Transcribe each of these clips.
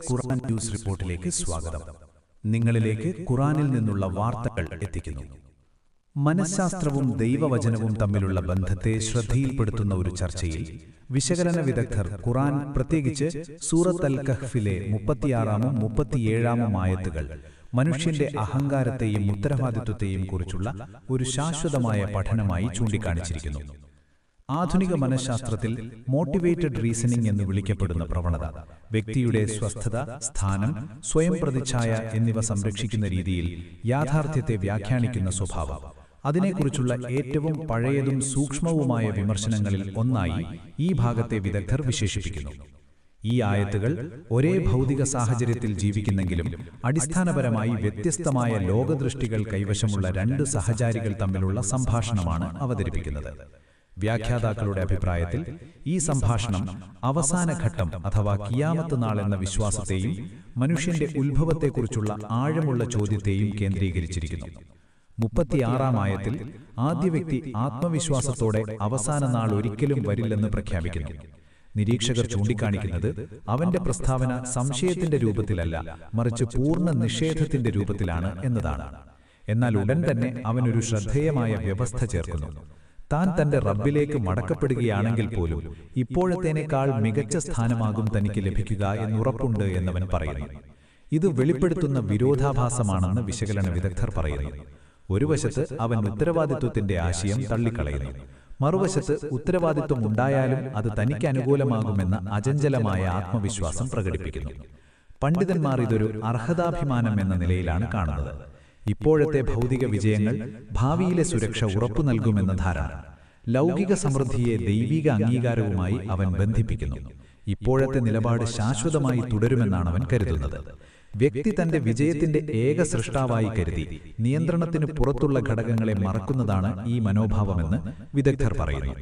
ഖുർആൻ news റിപ്പോർട്ടിലേക്ക് സ്വാഗതം. നിങ്ങളിലേക്ക് ഖുർആനിൽ നിന്നുള്ള വാർത്തകൾ എത്തിക്കുന്നു. മനഃശാസ്ത്രവും ദൈവവചനവും തമ്മിലുള്ള ബന്ധത്തെ ശ്രദ്ധയിൽപ്പെടുത്തുന്ന ഒരു ചർച്ചയിൽ വിശകലന വിദഗ്ധർ ഖുർആൻ, പ്രത്യേകിച്ച് സൂറത്ത് അൽ കഹ്ഫിലെ 36-ാം 37-ാം ആയത്തുകൾ മനുഷ്യന്റെ അഹങ്കാരത്തെയും ഉത്തരവാദിത്വത്തെയും കുറിച്ചുള്ള ഒരു ശാശ്വതമായ പഠനമായി ചൂണ്ടിക്കാണിച്ചിരിക്കുന്നു. ആധുനിക മനഃശാസ്ത്രത്തിൽ മോട്ടിവേറ്റഡ് റീസണിംഗ് എന്ന് വിളിക്കപ്പെടുന്ന പ്രവണത വ്യക്തിയുടെ സ്വസ്ഥത, സ്ഥാനം, സ്വയം പ്രതിച്ഛായ എന്നിവ സംരക്ഷിക്കുന്ന രീതിയിൽ യാഥാർത്ഥ്യത്തെ വ്യാഖ്യാനിക്കുന്ന സ്വഭാവം, അതിനെക്കുറിച്ചുള്ള ഏറ്റവും പഴയതും സൂക്ഷ്മവുമായ വിമർശനങ്ങളിൽ ഒന്നായി ഈ ഭാഗത്തെ വിദഗ്ധർ വിശേഷിപ്പിക്കുന്നു. ഈ ആയത്തുകൾ ഒരേ ഭൗതിക സാഹചര്യത്തിൽ ജീവിക്കുന്നെങ്കിലും അടിസ്ഥാനപരമായി വ്യത്യസ്തമായ ലോകദൃഷ്ടികൾ കൈവശമുള്ള രണ്ട് സഹചാരികൾ തമ്മിലുള്ള സംഭാഷണമാണ് അവതരിപ്പിക്കുന്നത്. വ്യാഖ്യാതാക്കളുടെ അഭിപ്രായത്തിൽ ഈ സംഭാഷണം അവസാന ഘട്ടം അഥവാ കിയാമത്ത് നാൾ എന്ന വിശ്വാസത്തെയും മനുഷ്യന്റെ ഉത്ഭവത്തെക്കുറിച്ചുള്ള ആഴമുള്ള ചോദ്യത്തെയും കേന്ദ്രീകരിച്ചിരിക്കുന്നു. 36-ാം ആയത്തിൽ ആദ്യ വ്യക്തി ആത്മവിശ്വാസത്തോടെ അവസാന നാൾ ഒരിക്കലും വരില്ലെന്ന് പ്രഖ്യാപിക്കുന്നു. നിരീക്ഷകർ ചൂണ്ടിക്കാണിക്കുന്നത് അവന്റെ പ്രസ്താവന സംശയത്തിന്റെ രൂപത്തിലല്ല, മറിച്ച് പൂർണ്ണ നിഷേധത്തിന്റെ രൂപത്തിലാണ് എന്നതാണ്. എന്നാൽ ഉടൻ തന്നെ അവനൊരു ശ്രദ്ധേയമായ വ്യവസ്ഥ ചേർക്കുന്നു. താൻ തന്റെ റബ്ബിലേക്ക് മടക്കപ്പെടുകയാണെങ്കിൽ പോലും ഇപ്പോഴത്തേനേക്കാൾ മികച്ച സ്ഥാനമാകും തനിക്ക് ലഭിക്കുക എന്നുറപ്പുണ്ട് എന്നവൻ പറയുന്നു. ഇത് വെളിപ്പെടുത്തുന്ന വിരോധാഭാസമാണെന്ന് വിശകലന വിദഗ്ധർ പറയുന്നു. ഒരു വശത്ത് അവൻ ഉത്തരവാദിത്വത്തിന്റെ ആശയം തള്ളിക്കളയുന്നു, മറുവശത്ത് ഉത്തരവാദിത്വം ഉണ്ടായാലും അത് തനിക്ക് അനുകൂലമാകുമെന്ന അചഞ്ചലമായ ആത്മവിശ്വാസം പ്രകടിപ്പിക്കുന്നു. പണ്ഡിതന്മാർ ഇതൊരു അർഹതാഭിമാനം എന്ന നിലയിലാണ് കാണുന്നത്. ഇപ്പോഴത്തെ ഭൗതിക വിജയങ്ങൾ ഭാവിയിലെ സുരക്ഷ ഉറപ്പു നൽകുമെന്ന ധാരണ, ലൗകിക സമൃദ്ധിയെ ദൈവിക അംഗീകാരവുമായി അവൻ ബന്ധിപ്പിക്കുന്നു. ഇപ്പോഴത്തെ നിലപാട് ശാശ്വതമായി തുടരുമെന്നാണ് അവൻ കരുതുന്നത്. വ്യക്തി തന്റെ വിജയത്തിന്റെ ഏക സൃഷ്ടാവായി കരുതി നിയന്ത്രണത്തിന് പുറത്തുള്ള ഘടകങ്ങളെ മറക്കുന്നതാണ് ഈ മനോഭാവമെന്ന് വിദഗ്ധർ പറയുന്നു.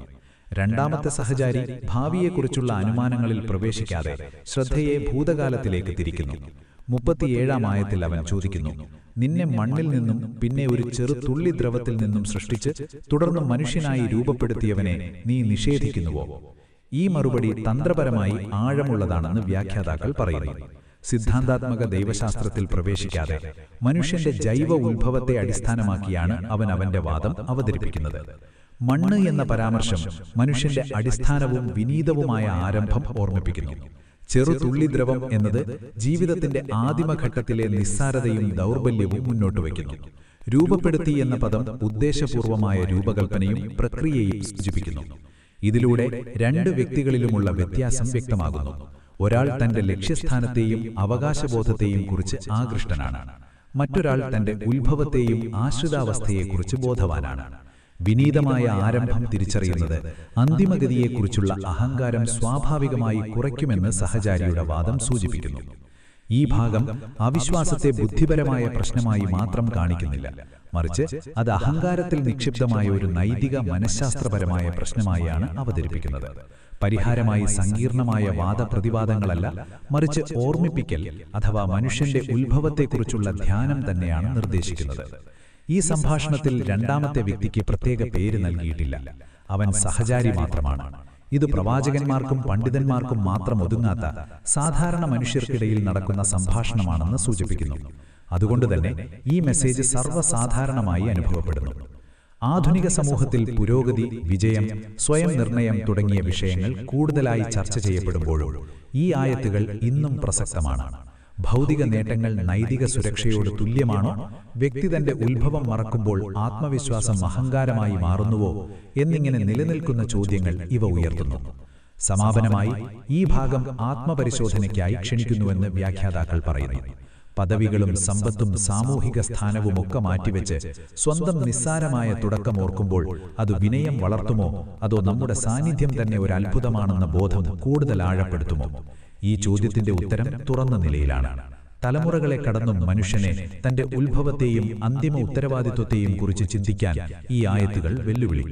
രണ്ടാമത്തെ സഹചാരി ഭാവിയെക്കുറിച്ചുള്ള അനുമാനങ്ങളിൽ പ്രവേശിക്കാതെ ശ്രദ്ധയെ ഭൂതകാലത്തിലേക്ക് തിരിക്കുന്നു. 37-ാം ആയത്തിൽ അവൻ ചോദിക്കുന്നു, നിന്നെ മണ്ണിൽ നിന്നും പിന്നെ ഒരു ചെറു തുള്ളി ദ്രവത്തിൽ നിന്നും സൃഷ്ടിച്ച് തുടർന്ന് മനുഷ്യനായി രൂപപ്പെടുത്തിയവനെ നീ നിഷേധിക്കുന്നുവോ? ഈ മറുപടി തന്ത്രപരമായി ആഴമുള്ളതാണെന്ന് വ്യാഖ്യാതാക്കൾ പറയുന്നു. സിദ്ധാന്താത്മക ദൈവശാസ്ത്രത്തിൽ പ്രവേശിക്കാതെ മനുഷ്യന്റെ ജൈവ ഉത്ഭവത്തെ അടിസ്ഥാനമാക്കിയാണ് അവൻ അവന്റെ വാദം അവതരിപ്പിക്കുന്നത്. മണ്ണ് എന്ന പരാമർശം മനുഷ്യന്റെ അടിസ്ഥാനവും വിനീതവുമായ ആരംഭം ഓർമ്മിപ്പിക്കുന്നു. ചെറു തുള്ളിദ്രവം എന്നത് ജീവിതത്തിന്റെ ആദിമഘട്ടത്തിലെ നിസ്സാരതയും ദൗർബല്യവും മുന്നോട്ടുവയ്ക്കുന്നു. രൂപപ്പെടുത്തി എന്ന പദം ഉദ്ദേശപൂർവമായ രൂപകൽപ്പനയും പ്രക്രിയയും സൂചിപ്പിക്കുന്നു. ഇതിലൂടെ രണ്ട് വ്യക്തികളിലുമുള്ള വ്യത്യാസം വ്യക്തമാകുന്നു. ഒരാൾ തന്റെ ലക്ഷ്യസ്ഥാനത്തെയും അവകാശബോധത്തെയും കുറിച്ച് ആകൃഷ്ടനാണ്, മറ്റൊരാൾ തന്റെ ഉത്ഭവത്തെയും ആശ്രിതാവസ്ഥയെക്കുറിച്ച് ബോധവാനാണ്. വിനീതമായ ആരംഭം തിരിച്ചറിയുന്നത് അന്തിമഗതിയെക്കുറിച്ചുള്ള അഹങ്കാരം സ്വാഭാവികമായി കുറയ്ക്കുമെന്ന് സഹചാരിയുടെ വാദം സൂചിപ്പിക്കുന്നു. ഈ ഭാഗം അവിശ്വാസത്തെ ബുദ്ധിപരമായ പ്രശ്നമായി മാത്രം കാണിക്കുന്നില്ല, മറിച്ച് അത് അഹങ്കാരത്തിൽ നിക്ഷിപ്തമായ ഒരു നൈതിക മനഃശാസ്ത്രപരമായ പ്രശ്നമായാണ് അവതരിപ്പിക്കുന്നത്. പരിഹാരമായി സങ്കീർണമായ വാദപ്രതിവാദങ്ങളല്ല, മറിച്ച് ഓർമ്മിപ്പിക്കൽ അഥവാ മനുഷ്യന്റെ ഉത്ഭവത്തെക്കുറിച്ചുള്ള ധ്യാനം തന്നെയാണ് നിർദ്ദേശിക്കുന്നത്. ഈ സംഭാഷണത്തിൽ രണ്ടാമത്തെ വ്യക്തിക്ക് പ്രത്യേക പേര് നൽകിയിട്ടില്ല, അവൻ സഹചാരി മാത്രമാണ്. ഇത് പ്രവാചകന്മാർക്കും പണ്ഡിതന്മാർക്കും മാത്രം ഒതുങ്ങാത്ത സാധാരണ മനുഷ്യർക്കിടയിൽ നടക്കുന്ന സംഭാഷണമാണെന്ന് സൂചിപ്പിക്കുന്നു. അതുകൊണ്ടുതന്നെ ഈ മെസ്സേജ് സർവ്വസാധാരണമായി അനുഭവപ്പെടുന്നു. ആധുനിക സമൂഹത്തിൽ പുരോഗതി, വിജയം, സ്വയം നിർണയം തുടങ്ങിയ വിഷയങ്ങൾ കൂടുതലായി ചർച്ച ചെയ്യപ്പെടുമ്പോഴും ഈ ആയത്തുകൾ ഇന്നും പ്രസക്തമാണ്. ഭൗതിക നേട്ടങ്ങൾ നൈതിക സുരക്ഷയോട് തുല്യമാണോ? വ്യക്തി തന്റെ ഉത്ഭവം മറക്കുമ്പോൾ ആത്മവിശ്വാസം അഹങ്കാരമായി മാറുന്നുവോ? എന്നിങ്ങനെ നിലനിൽക്കുന്ന ചോദ്യങ്ങൾ ഇവ ഉയർത്തുന്നു. സമാപനമായി ഈ ഭാഗം ആത്മപരിശോധനയ്ക്കായി ക്ഷണിക്കുന്നുവെന്ന് വ്യാഖ്യാതാക്കൾ പറയുന്നു. പദവികളും സമ്പത്തും സാമൂഹിക സ്ഥാനവുമൊക്കെ മാറ്റിവെച്ച് സ്വന്തം നിസ്സാരമായ തുടക്കം ഓർക്കുമ്പോൾ അത് വിനയം വളർത്തുമോ, അതോ നമ്മുടെ സാന്നിധ്യം തന്നെ ഒരു അത്ഭുതമാണെന്ന ബോധം കൂടുതൽ ആഴപ്പെടുത്തുമോ? ഈ ചോദ്യത്തിന്റെ ഉത്തരം തുറന്ന നിലയിലാണ്. തലമുറകളെ കടന്നും മനുഷ്യനെ തന്റെ ഉത്ഭവത്തെയും അന്തിമ ഉത്തരവാദിത്വത്തെയും കുറിച്ച് ചിന്തിക്കാൻ ഈ ആയത്തുകൾ വെല്ലുവിളി